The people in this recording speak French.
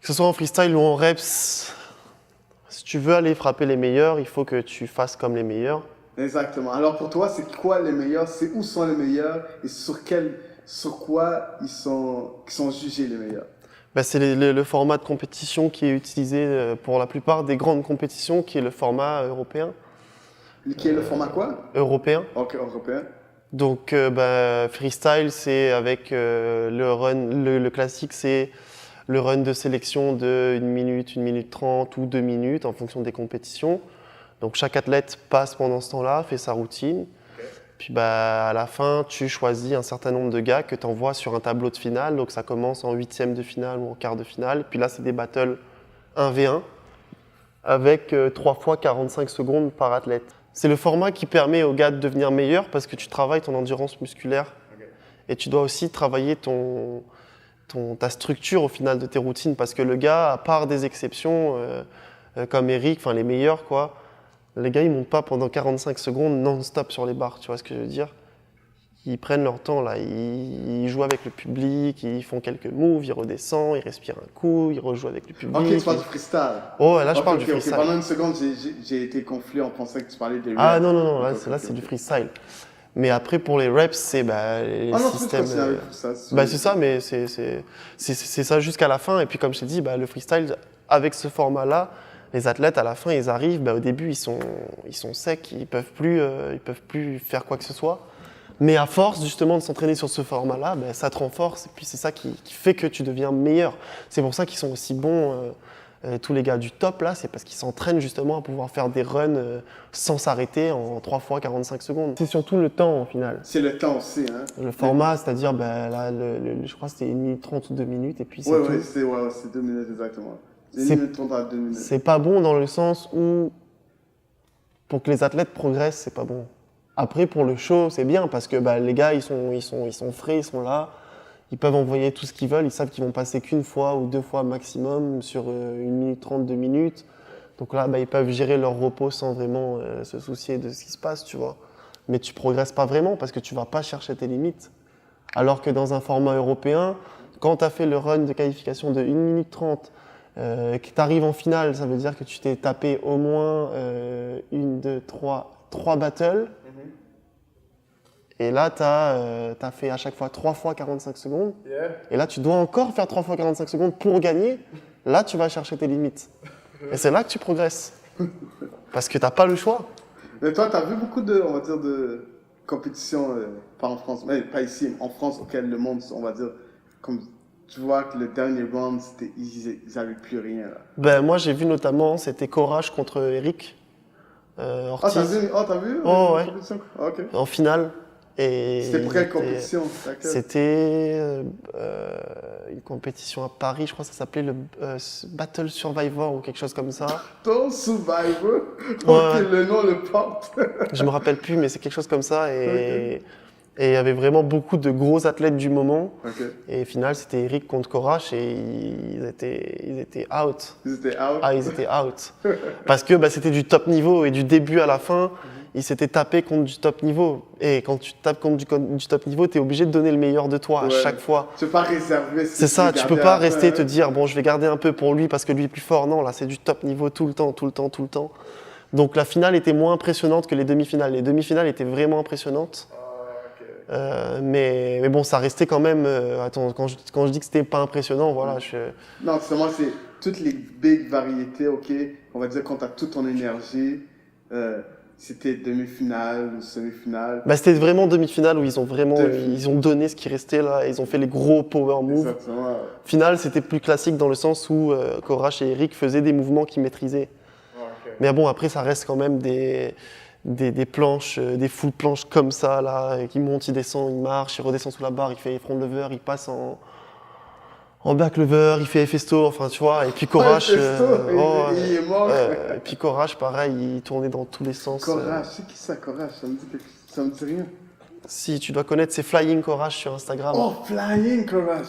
ce soit en freestyle ou en reps, si tu veux aller frapper les meilleurs, il faut que tu fasses comme les meilleurs. Exactement. Alors pour toi, c'est quoi les meilleurs? C'est où sont les meilleurs et sur quoi qui sont jugés les meilleurs? Ben, c'est le format de compétition qui est utilisé pour la plupart des grandes compétitions, qui est le format européen. Qui est le format quoi? Européen. Ok, européen. Donc freestyle, c'est avec le run, le classique, c'est le run de sélection de 1 minute 30 ou 2 minutes en fonction des compétitions. Donc chaque athlète passe pendant ce temps-là, fait sa routine. Puis à la fin, tu choisis un certain nombre de gars que tu envoies sur un tableau de finale. Donc ça commence en 8e de finale ou en quart de finale. Puis là, c'est des battles 1v1 avec 3 fois 45 secondes par athlète. C'est le format qui permet aux gars de devenir meilleurs parce que tu travailles ton endurance musculaire. Et tu dois aussi travailler ta structure au final de tes routines. Parce que le gars, à part des exceptions comme Eric, enfin les meilleurs, quoi, les gars, ils montent pas pendant 45 secondes non-stop sur les barres, tu vois ce que je veux dire? Ils prennent leur temps, là, ils jouent avec le public, ils font quelques moves, ils redescendent, ils respirent un coup, ils rejouent avec le public. Ok, tu parles du freestyle. Oh, là, je parle du freestyle. Pendant une seconde, j'ai été confus en pensant que tu parlais des reps. Ah non, là, c'est du freestyle. Mais après, pour les reps, c'est les systèmes... c'est ça, mais c'est ça jusqu'à la fin. Et puis, comme je t'ai dit, le freestyle, avec ce format-là, les athlètes, à la fin, ils arrivent, au début, ils sont secs, ils peuvent plus faire quoi que ce soit. Mais à force, justement, de s'entraîner sur ce format-là, ça te renforce. Et puis, c'est ça qui fait que tu deviens meilleur. C'est pour ça qu'ils sont aussi bons, tous les gars du top, là. C'est parce qu'ils s'entraînent, justement, à pouvoir faire des runs sans s'arrêter en 3 fois 45 secondes. C'est surtout le temps, au final. C'est le temps aussi, hein. Le format, c'est-à-dire, là, je crois que c'était 1 minute 30 ou 2 minutes, et puis c'est tout. C'est 2 minutes, exactement. 1 minute 30 à 2 minutes. C'est pas bon dans le sens où, pour que les athlètes progressent, c'est pas bon. Après, pour le show, c'est bien parce que les gars, ils sont frais, ils sont là. Ils peuvent envoyer tout ce qu'ils veulent. Ils savent qu'ils vont passer qu'une fois ou 2 fois maximum sur 1 minute 30, 2 minutes. Donc là, ils peuvent gérer leur repos sans vraiment se soucier de ce qui se passe, tu vois. Mais tu progresses pas vraiment parce que tu vas pas chercher tes limites. Alors que dans un format européen, quand tu as fait le run de qualification de 1 minute 30, que tu arrives en finale, ça veut dire que tu t'es tapé au moins 3 battles. Et là, tu as fait à chaque fois 3 fois 45 secondes. Yeah. Et là, tu dois encore faire 3 fois 45 secondes pour gagner. Là, tu vas chercher tes limites. Et c'est là que tu progresses. Parce que tu n'as pas le choix. Mais toi, tu as vu beaucoup de compétitions, pas en France, mais pas ici, en France, auxquelles le monde, on va dire, comme tu vois que le dernier round, ils n'avaient plus rien. Là. Moi, j'ai vu notamment, c'était Courage contre Eric Ortiz. T'as vu Oh, ouais. Okay. En finale. C'était pour quelle compétition? C'était une compétition à Paris, je crois que ça s'appelait le Battle Survivor ou quelque chose comme ça. Battle Survivor? Ouais. Le nom le porte. Je me rappelle plus, mais c'est quelque chose comme ça. Et il y avait vraiment beaucoup de gros athlètes du moment. Okay. Et au final, c'était Eric contre Courage et ils étaient out. Ils étaient out? Ah, ils étaient out. Parce que c'était du top niveau et du début à la fin, ils s'étaient tapés contre du top niveau. Et quand tu tapes contre du top niveau, tu es obligé de donner le meilleur de toi à chaque fois. Tu peux pas réserver. C'est ça, tu peux pas rester et te dire, bon, je vais garder un peu pour lui parce que lui est plus fort. Non, là, c'est du top niveau tout le temps. Donc la finale était moins impressionnante que les demi-finales. Les demi-finales étaient vraiment impressionnantes. Mais bon, ça restait quand même. Attends, quand je dis que c'était pas impressionnant, voilà. Non, seulement c'est toutes les big variétés, ok. On va dire quand tu as toute ton énergie, c'était demi-finale ou semi-finale. C'était vraiment demi-finale où ils ont donné ce qui restait là. Ils ont fait les gros power moves. Exactement. Finale, c'était plus classique dans le sens où Courage et Eric faisaient des mouvements qu'ils maîtrisaient. Okay. Mais bon, après, ça reste quand même des planches, des full planches comme ça, là, qui montent, il descend, il marche, il redescend sous la barre, il fait front lever, il passe en back lever, il fait festo, enfin tu vois, et puis Courage, il est mort. Et puis Courage, pareil, il tournait dans tous les sens. Courage, c'est qui ça, Courage? Ça me dit rien. Si, tu dois connaître, c'est Flying Courage sur Instagram. Oh, Flying Courage.